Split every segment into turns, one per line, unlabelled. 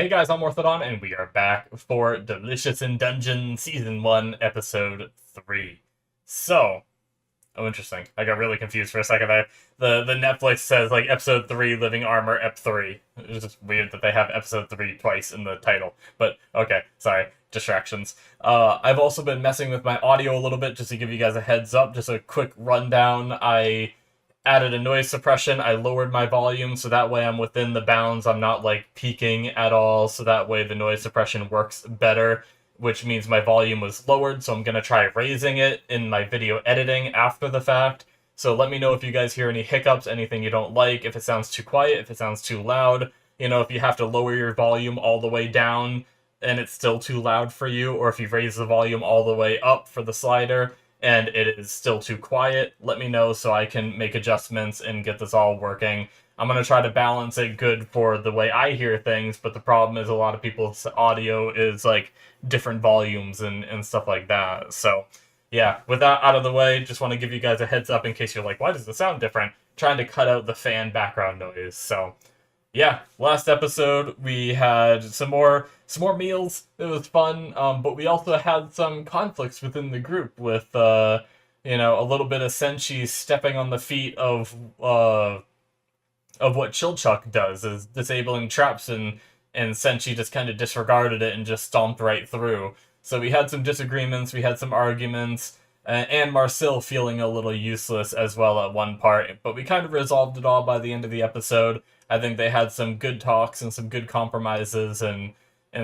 Hey guys, I'm Morthadon, and we are back for Delicious in Dungeon Season 1, Episode 3. So, oh interesting. I got really confused for a second there. The Netflix says, like, Episode 3, Living Armor, Ep 3. It's just weird that they have Episode 3 twice in the title. But, okay, sorry. Distractions. I've also been messing with my audio a little bit, just to give you guys a heads up. Just a quick rundown. I added a noise suppression. I lowered my volume so that way I'm within the bounds. I'm not like peaking at all, so that way the noise suppression works better, which means my volume was lowered, so I'm going to try raising it in my video editing after the fact. So let me know if you guys hear any hiccups, anything you don't like, if it sounds too quiet, if it sounds too loud, you know, if you have to lower your volume all the way down and it's still too loud for you, or if you raise the volume all the way up for the slider and it is still too quiet, let me know so I can make adjustments and get this all working. I'm going to try to balance it good for the way I hear things, but the problem is a lot of people's audio is like different volumes and stuff like that. So, yeah, with that out of the way, just want to give you guys a heads up in case you're like, why does it sound different? Trying to cut out the fan background noise. So, yeah, last episode we had some more meals. It was fun, but we also had some conflicts within the group with a little bit of Senshi stepping on the feet of what Chilchuck does, is disabling traps, and Senshi just kind of disregarded it and just stomped right through. So we had some disagreements, we had some arguments, and Marcel feeling a little useless as well at one part, but we kind of resolved it all by the end of the episode. I think they had some good talks and some good compromises and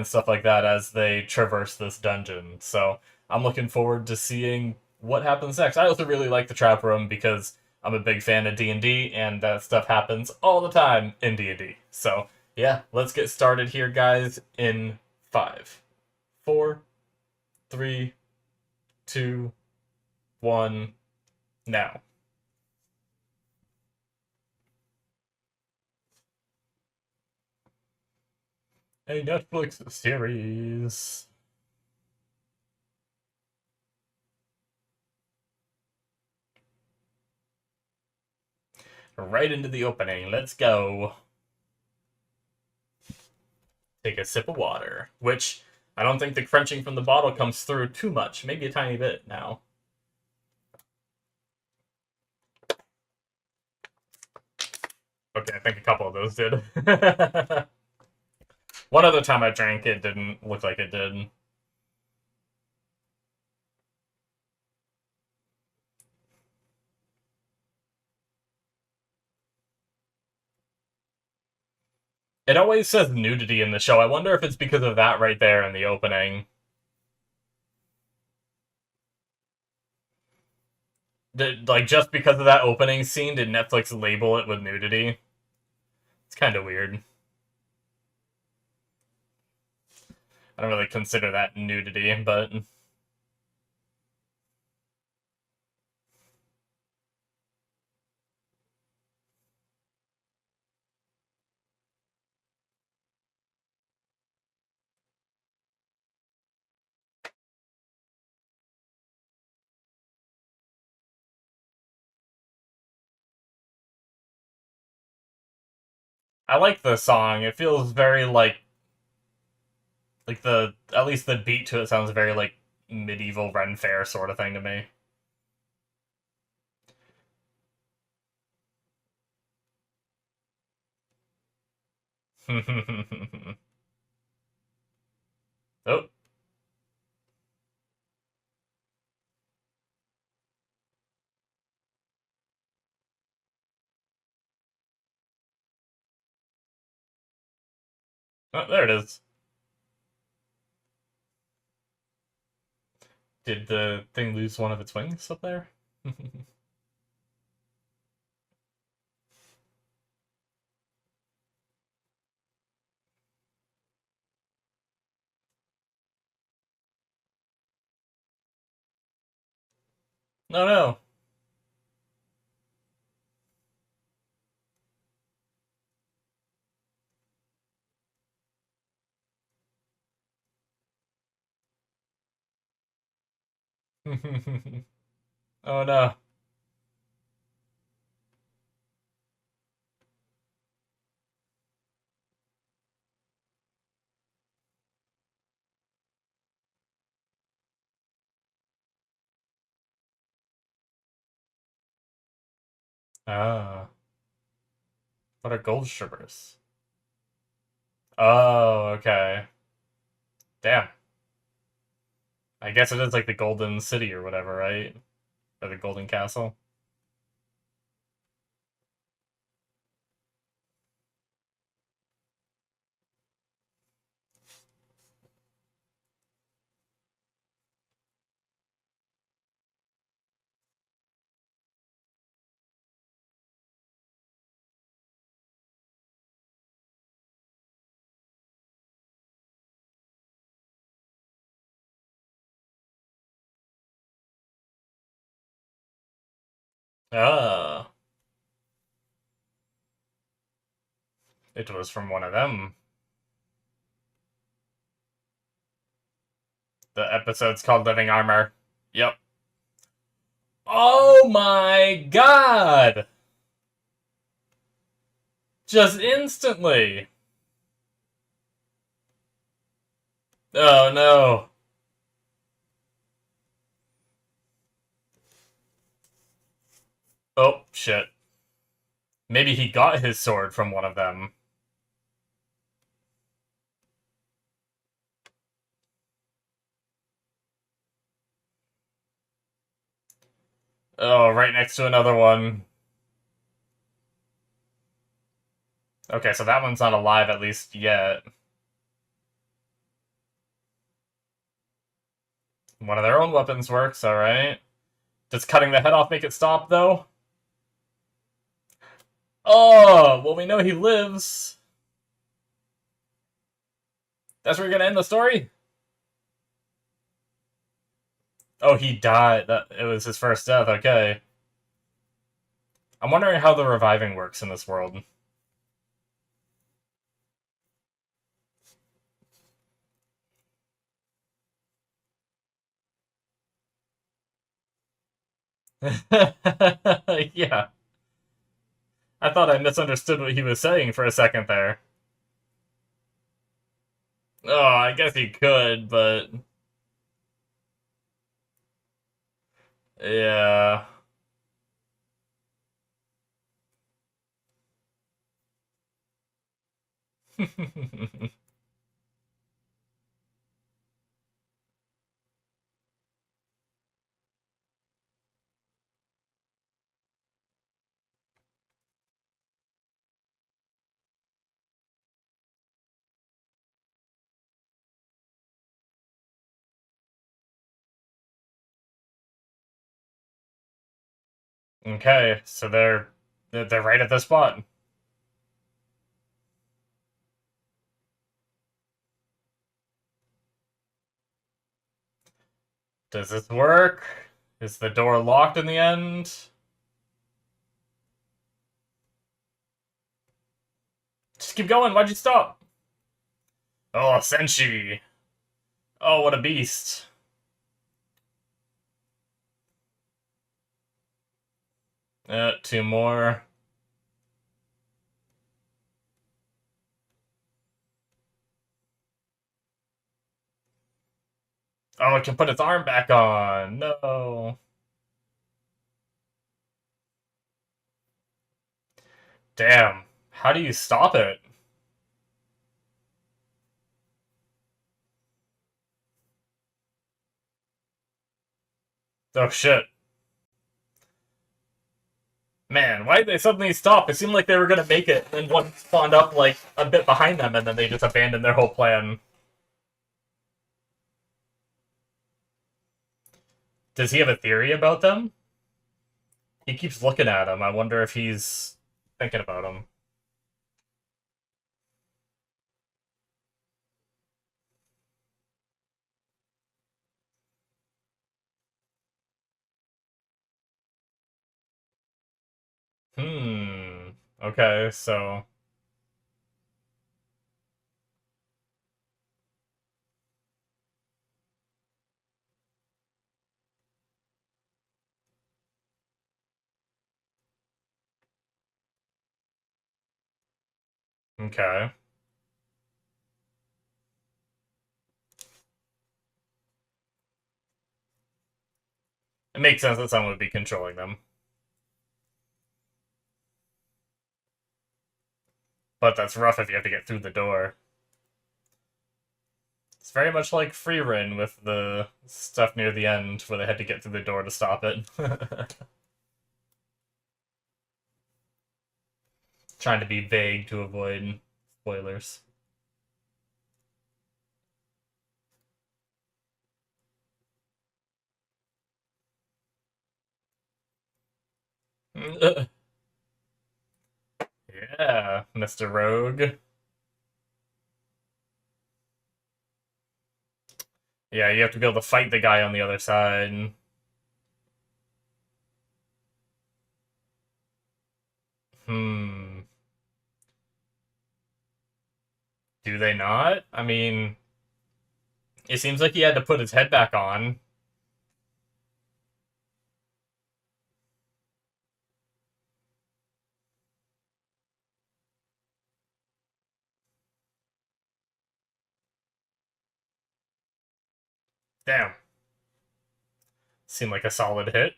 stuff like that as they traverse this dungeon. So I'm looking forward to seeing what happens next. I also really like the trap room because I'm a big fan of D&D, and that stuff happens all the time in D&D. So, yeah, let's get started here, guys, in 5, 4, 3, 2, 1, now. A Netflix series. Right into the opening. Let's go. Take a sip of water, which I don't think the crunching from the bottle comes through too much. Maybe a tiny bit now. Okay, I think a couple of those did. One other time I drank, it didn't look like it did. It always says nudity in the show. I wonder if it's because of that right there in the opening. Like, just because of that opening scene, did Netflix label it with nudity? It's kind of weird. I don't really consider that nudity, but... I like the song. It feels very, like at least the beat to it sounds very, like, medieval Ren Fair sort of thing to me. Oh, oh, there it is. Did the thing lose one of its wings up there? No, no. Oh no. Ah. What are gold strippers? Oh, okay. Damn. I guess it is like the Golden City or whatever, right? Or the Golden Castle. Ah. It was from one of them. The episode's called Living Armor. Yep. Oh my god! Just instantly! Oh no. Oh, shit. Maybe he got his sword from one of them. Oh, right next to another one. Okay, so that one's not alive at least yet. One of their own weapons works, alright. Does cutting the head off make it stop, though? Oh, well, we know he lives. That's where you're gonna end the story? Oh, he died. It was his first death, okay. I'm wondering how the reviving works in this world. Yeah. I thought I misunderstood what he was saying for a second there. Oh, I guess he could, but... Yeah. Okay, so they're right at the spot. Does this work? Is the door locked in the end? Just keep going, why'd you stop? Oh, Senshi. Oh, what a beast. Two more. Oh, it can put its arm back on. No. Damn. How do you stop it? Oh, shit. Man, why did they suddenly stop? It seemed like they were gonna make it, and then one spawned up, like, a bit behind them, and then they just abandoned their whole plan. Does he have a theory about them? He keeps looking at him. I wonder if he's thinking about him. Hmm. Okay, so... Okay. It makes sense that someone would be controlling them. But that's rough if you have to get through the door. It's very much like Free Rin with the stuff near the end where they had to get through the door to stop it. Trying to be vague to avoid spoilers. Yeah, Mr. Rogue. Yeah, you have to be able to fight the guy on the other side. Hmm. Do they not? I mean, it seems like he had to put his head back on. Damn. Seemed like a solid hit.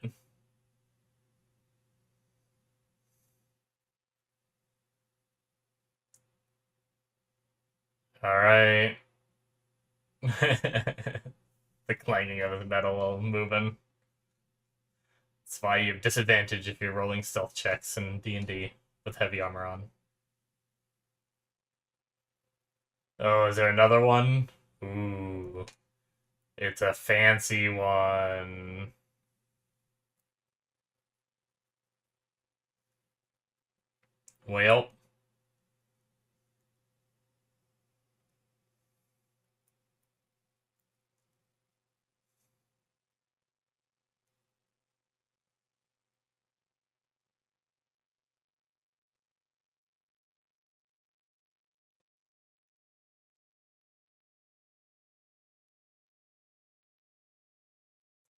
Alright. The clanging of his metal while moving. That's why you have disadvantage if you're rolling stealth checks in D&D with heavy armor on. Oh, is there another one? Ooh. It's a fancy one. Well.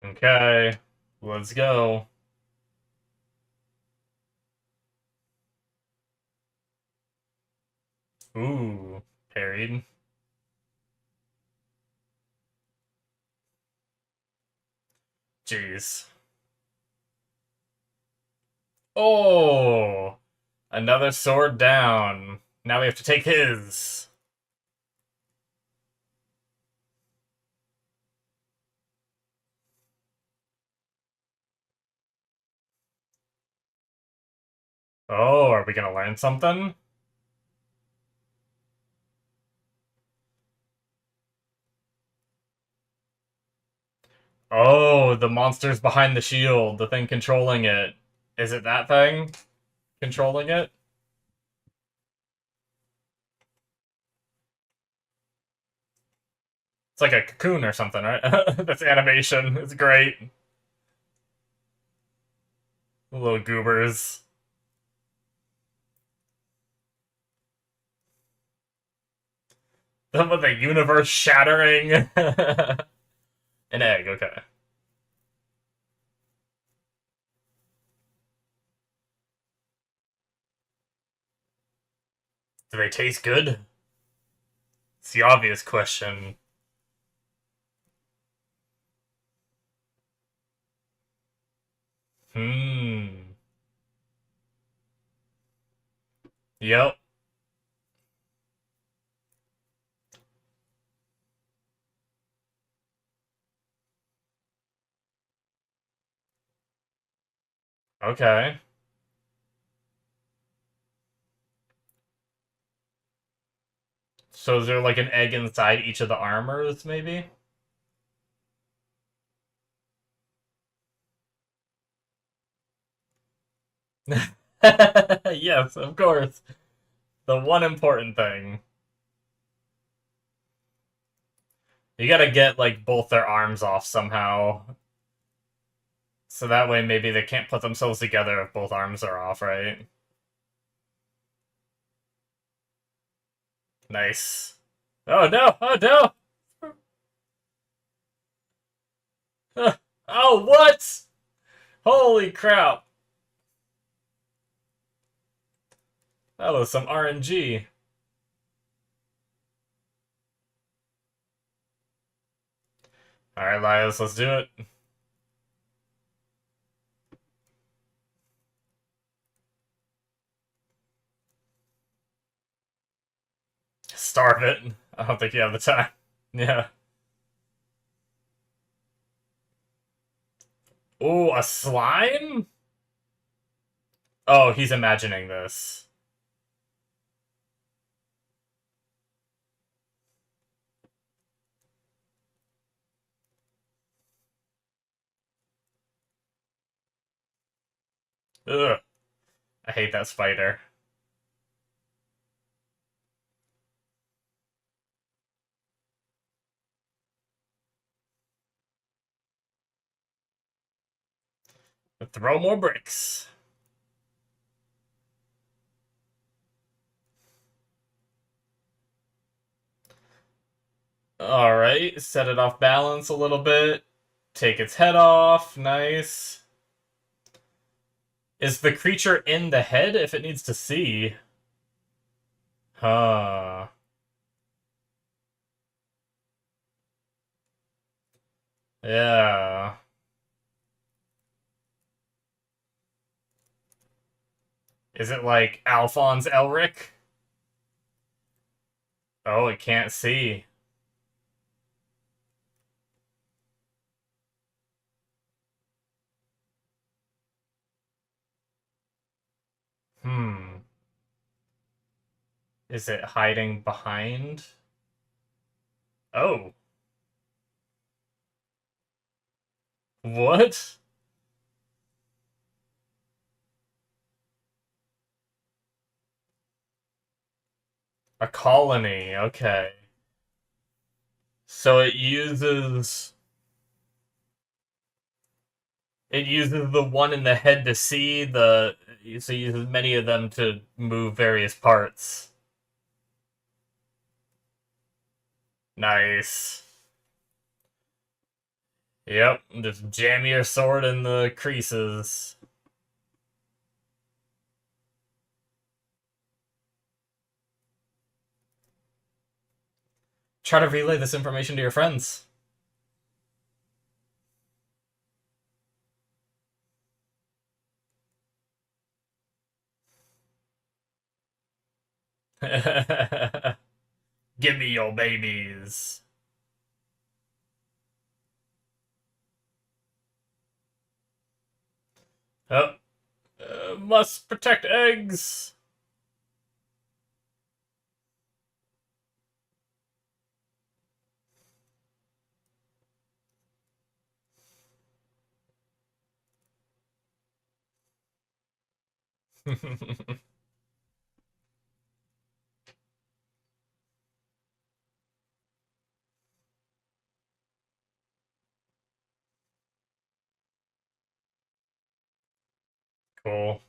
Okay. Let's go. Ooh. Parried. Jeez. Oh! Another sword down. Now we have to take his. Oh, are we gonna learn something? Oh, the monster's behind the shield, the thing controlling it. Is it that thing controlling it? It's like a cocoon or something, right? That's animation. It's great. Little goobers. With the universe shattering. An egg, okay. Do they taste good? It's the obvious question. Hmm. Yep. Okay. So is there like an egg inside each of the armors, maybe? Yes, of course. The one important thing. You gotta get, like, both their arms off somehow. So that way maybe they can't put themselves together if both arms are off, right? Nice. Oh no! Oh no! Oh, what? Holy crap! That was some RNG. Alright, Laios, let's do it. carve it. I don't think you have the time. Yeah. Ooh, a slime? Oh, he's imagining this. Ugh. I hate that spider. Throw more bricks. Alright, set it off balance a little bit. Take its head off. Nice. Is the creature in the head if it needs to see? Huh. Yeah. Is it like Alphonse Elric? Oh, it can't see. Hmm. Is it hiding behind? Oh. What? A colony. Okay. So it uses the one in the head to see the so it uses many of them to move various parts. Nice. Yep, just jam your sword in the creases. Try to relay this information to your friends. Give me your babies. Oh, must protect eggs. Cool.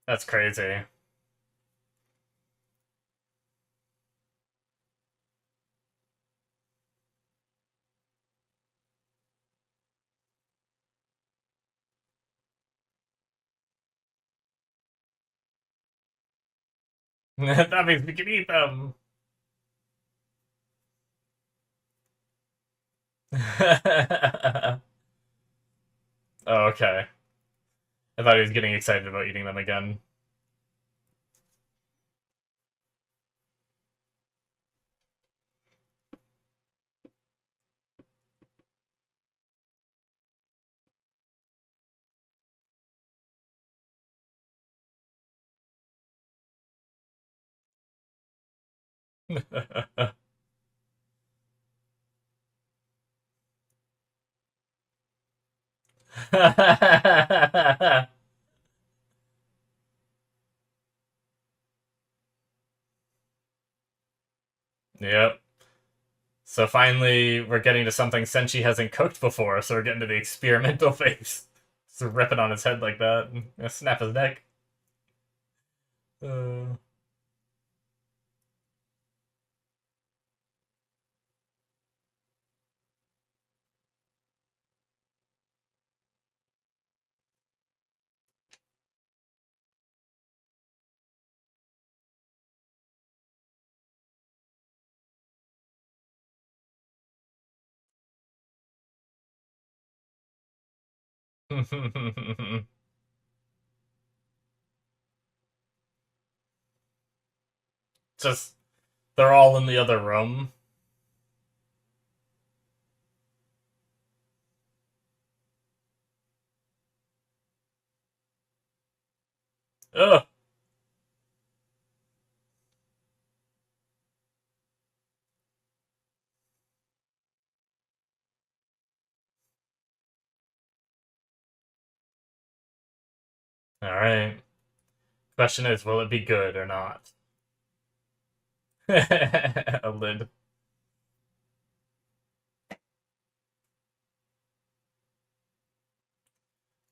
That's crazy. That means we can eat them. Oh, okay. I thought he was getting excited about eating them again. Yep. So finally, we're getting to something Senshi hasn't cooked before, so we're getting to the experimental phase. Just rip it on his head like that and snap his neck. Uh... Just, they're all in the other room. Ugh. Alright. Question is, will it be good or not? A lid.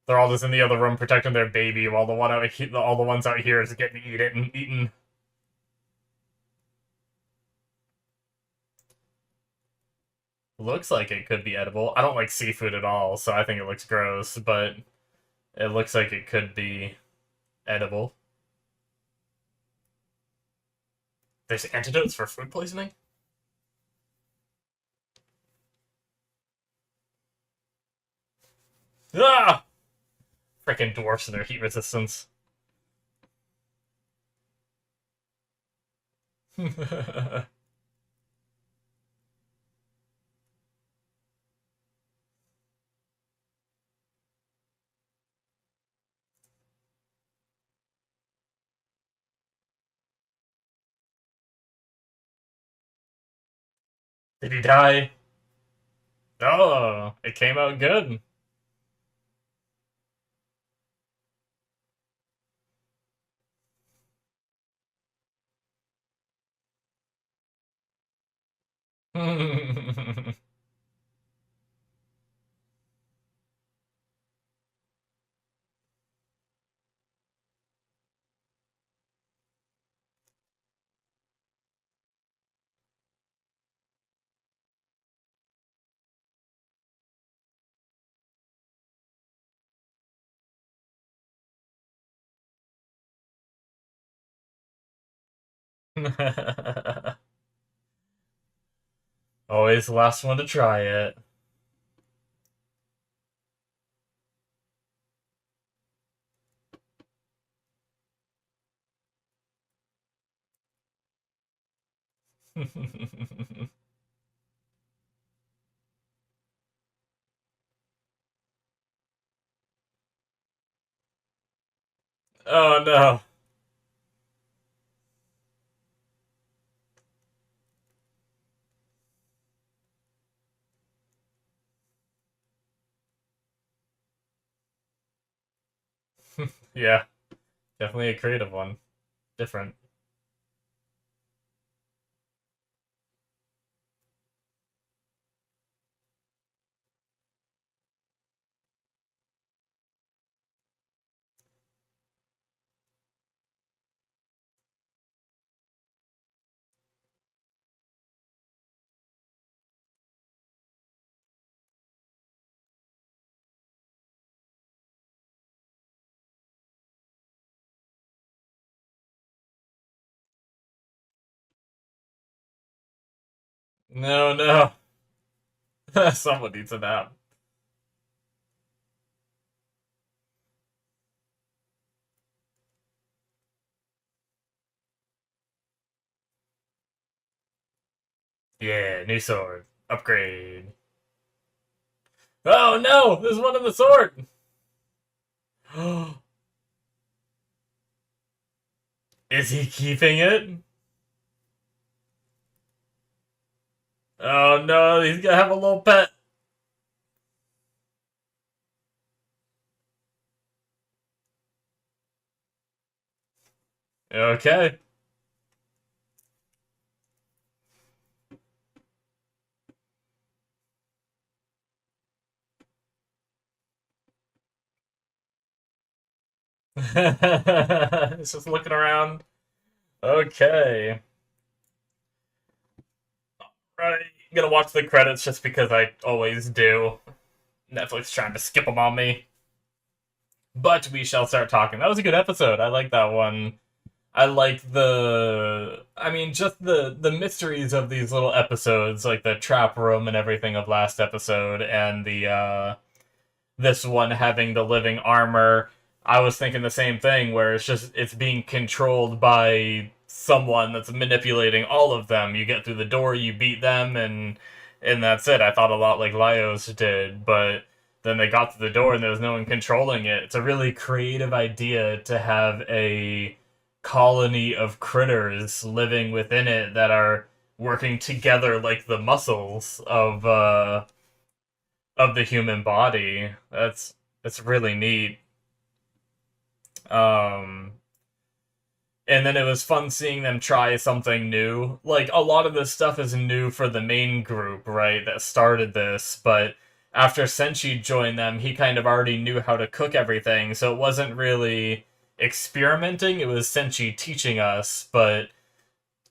They're all just in the other room protecting their baby while all the ones out here is getting eaten. Looks like it could be edible. I don't like seafood at all, so I think it looks gross, but it looks like it could be edible. There's antidotes for food poisoning? Ah! Freaking dwarfs and their heat resistance. Did he die? Oh, it came out good. Always the last one to try it. Oh no. Yeah, definitely a creative one. Different. No, no. Someone needs a nap. Yeah, new sword. Upgrade. Oh no! There's one in the sword! Is he keeping it? Oh no, he's gonna have a little pet. Okay. It's just looking around. Okay. Right. I'm gonna watch the credits just because I always do. Netflix trying to skip them on me. But we shall start talking. That was a good episode. I like that one. I like I mean, just the mysteries of these little episodes, like the trap room and everything of last episode, and this one having the living armor, I was thinking the same thing, where it's being controlled by someone that's manipulating all of them. You get through the door, you beat them, and that's it. I thought a lot like Laios did, but then they got to the door and there was no one controlling it. It's a really creative idea to have a colony of critters living within it that are working together like the muscles of the human body. That's really neat. Um, and then it was fun seeing them try something new. Like, a lot of this stuff is new for the main group, right, that started this, but after Senshi joined them, he kind of already knew how to cook everything, so it wasn't really experimenting, it was Senshi teaching us, but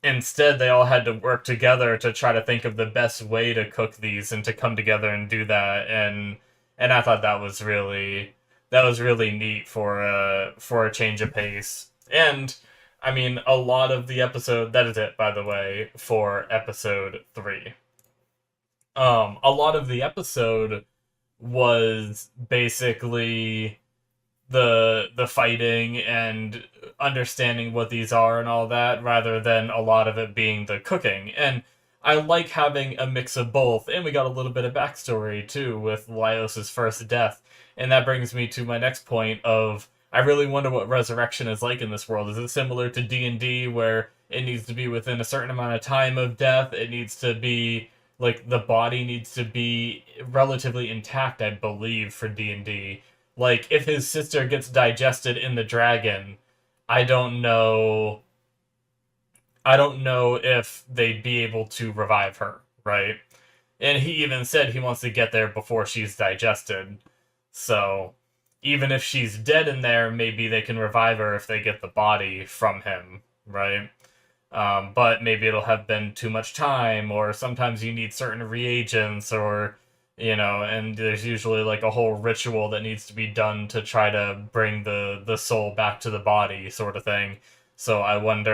instead they all had to work together to try to think of the best way to cook these and to come together and do that, and I thought that was really neat for a change of pace. And I mean, a lot of the episode, that is it, by the way, for episode 3. A lot of the episode was basically the fighting and understanding what these are and all that, rather than a lot of it being the cooking. And I like having a mix of both, and we got a little bit of backstory too with Laios' first death. And that brings me to my next point of, I really wonder what resurrection is like in this world. Is it similar to D&D, where it needs to be within a certain amount of time of death? It needs to be like the body needs to be relatively intact, I believe, for D&D. Like, if his sister gets digested in the dragon, I don't know. I don't know if they'd be able to revive her, right? And he even said he wants to get there before she's digested. So, even if she's dead in there, maybe they can revive her if they get the body from him, right? But maybe it'll have been too much time, or sometimes you need certain reagents, or and there's usually like a whole ritual that needs to be done to try to bring the soul back to the body, sort of thing. So I mean,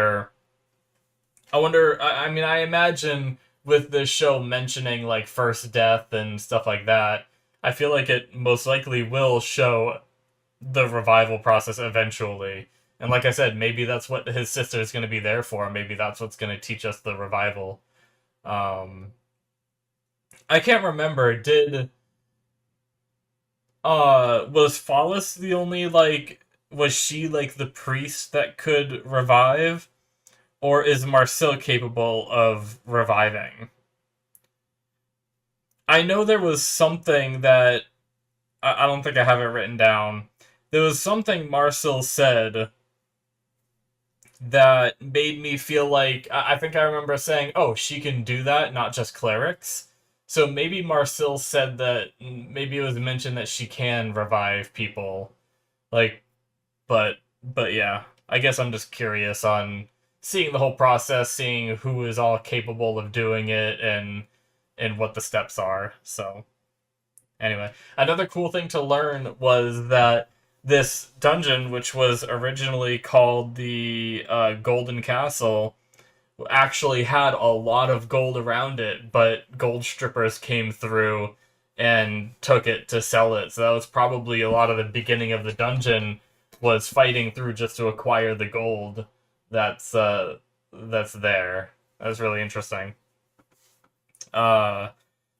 I imagine with this show mentioning like first death and stuff like that, I feel like it most likely will show the revival process eventually. And like I said, maybe that's what his sister is going to be there for. Maybe that's what's going to teach us the revival. Um, I can't remember. Was Phallus the only, like, was she like the priest that could revive? Or is Marcel capable of reviving? I know there was something that I don't think I have it written down. There was something Marcel said that made me feel like I think I remember saying, "Oh, she can do that, not just clerics." So maybe Marcel said that, maybe it was mentioned that she can revive people. Like, but yeah, I guess I'm just curious on seeing the whole process, seeing who is all capable of doing it, and what the steps are. So anyway, another cool thing to learn was that this dungeon, which was originally called the Golden Castle, actually had a lot of gold around it, but gold strippers came through and took it to sell it. So that was probably a lot of the beginning of the dungeon, was fighting through just to acquire the gold that's there. That was really interesting. Uh,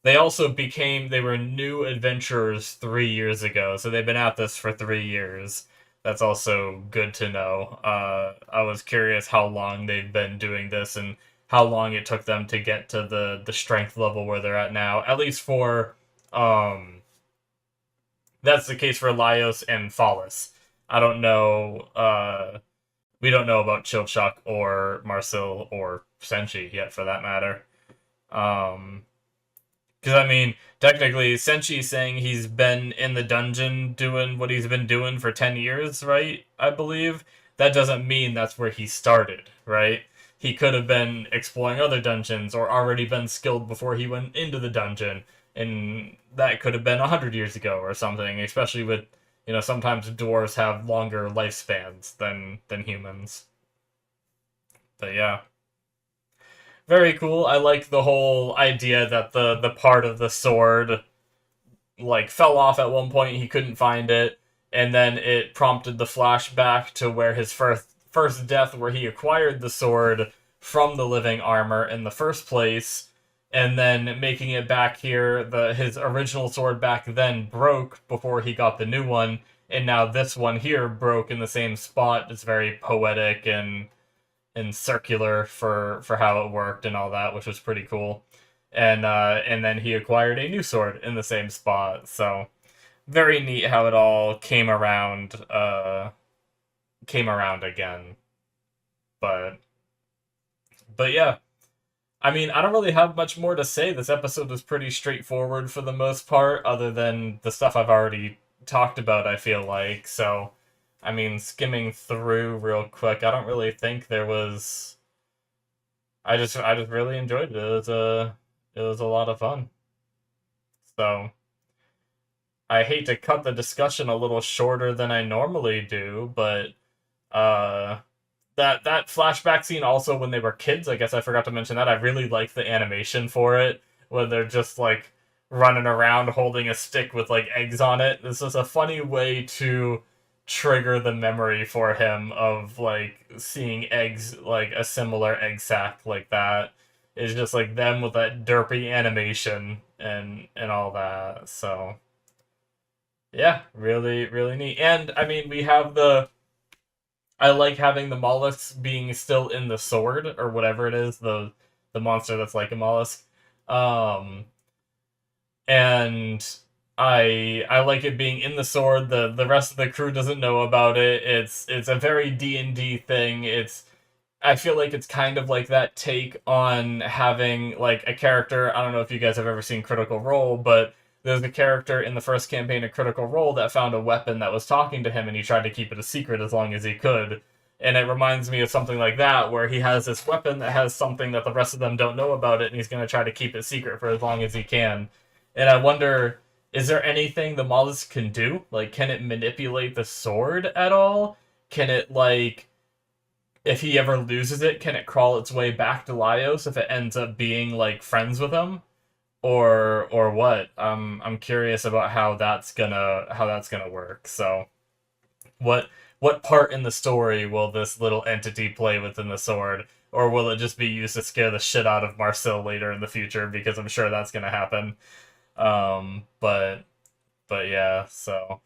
they were new adventurers 3 years ago, so they've been at this for 3 years. That's also good to know. I was curious how long they've been doing this and how long it took them to get to the strength level where they're at now. At least for um, that's the case for Laios and Phallus. I don't know. We don't know about Chilchuk or Marcel or Senshi yet, for that matter. Um, Because, I mean, technically, Senshi saying he's been in the dungeon doing what he's been doing for 10 years, right? I believe. That doesn't mean that's where he started, right? He could have been exploring other dungeons or already been skilled before he went into the dungeon. And that could have been 100 years ago or something, especially with, sometimes dwarves have longer lifespans than humans. But yeah. Very cool. I like the whole idea that the part of the sword like fell off at one point. He couldn't find it, and then it prompted the flashback to where his first death, where he acquired the sword from the living armor in the first place, and then making it back here. His original sword back then broke before he got the new one, and now this one here broke in the same spot. It's very poetic and circular for how it worked and all that, which was pretty cool. And then he acquired a new sword in the same spot. So very neat how it all came around again. But yeah. I mean, I don't really have much more to say. This episode was pretty straightforward for the most part, other than the stuff I've already talked about, I feel like. So, I mean, skimming through real quick, I don't really think there was... I just really enjoyed it. It was a lot of fun. So, I hate to cut the discussion a little shorter than I normally do, but that flashback scene also when they were kids, I guess I forgot to mention that. I really like the animation for it, when they're just like running around holding a stick with like eggs on it. This is a funny way to trigger the memory for him of like seeing eggs, like a similar egg sack like that. It's just like them with that derpy animation and all that. So yeah, really, really neat. And I mean, I like having the mollusks being still in the sword, or whatever it is, the monster that's like a mollusk. Um, and I like it being in the sword. The rest of the crew doesn't know about it. It's a very D&D thing. I feel like it's kind of like that take on having like a character. I don't know if you guys have ever seen Critical Role, but there's a character in the first campaign of Critical Role that found a weapon that was talking to him, and he tried to keep it a secret as long as he could. And it reminds me of something like that, where he has this weapon that has something that the rest of them don't know about it, and he's going to try to keep it secret for as long as he can. And I wonder, is there anything the mollusk can do? Like, can it manipulate the sword at all? Can it, like, if he ever loses it, can it crawl its way back to Laios if it ends up being, like, friends with him? Or what? I'm curious about how that's gonna work. So, what part in the story will this little entity play within the sword, or will it just be used to scare the shit out of Marcel later in the future? Because I'm sure that's gonna happen. Um, but but yeah. So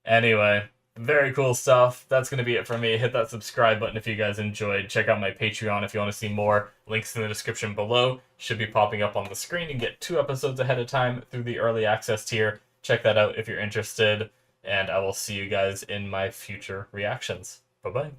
anyway, very cool stuff. That's going to be it for me. Hit that subscribe button if you guys enjoyed. Check out my Patreon if you want to see more. Links in the description below. Should be popping up on the screen. You can get 2 episodes ahead of time through the early access tier. Check that out if you're interested. And I will see you guys in my future reactions. Bye-bye.